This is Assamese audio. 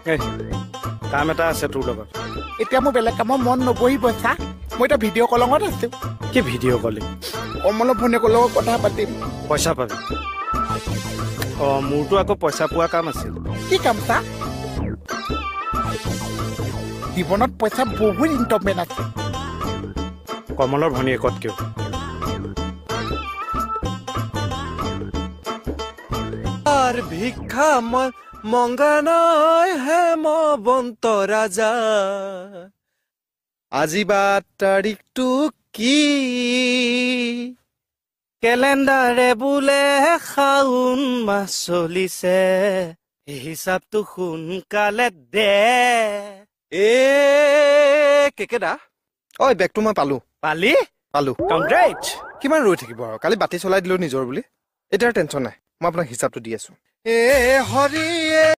এই কাম এটা আছে তোৰ লগত এতিয়া মোৰ বেলেগ কামৰ মন নবহিব চা মই এটা ভিডিঅ' কলঙত আছো কি ভিডিঅ' কলিং কমলৰ ভনীয়েকৰ লগত কথা পাতিম পইচা পাবি মোৰতো আকৌ পইচা পোৱা কাম আছিল কি কাম চা জীৱনত পইচা বহুত ইনকামমেণ্ট আছে কমলৰ ভনীয়েকতকেও আৰ ভিক্ষা মঙ্গা নয় হেমবন্ত ৰাজা আজি বা তাৰিখটো কি কেলেণ্ডাৰে বোলে শাওণ মাহ চলিছে হিচাপটো সোনকালে দে এ কেকেদা ঐ বেগটো মই পালো পালি কংগ্ৰেট কিমান ৰৈ থাকিব আৰু কালি বাতি চলাই দিলো নিজৰ বুলি এতিয়া টেনচন নাই মই আপোনাক হিচাপটো দি আছো এ হৰিয়ে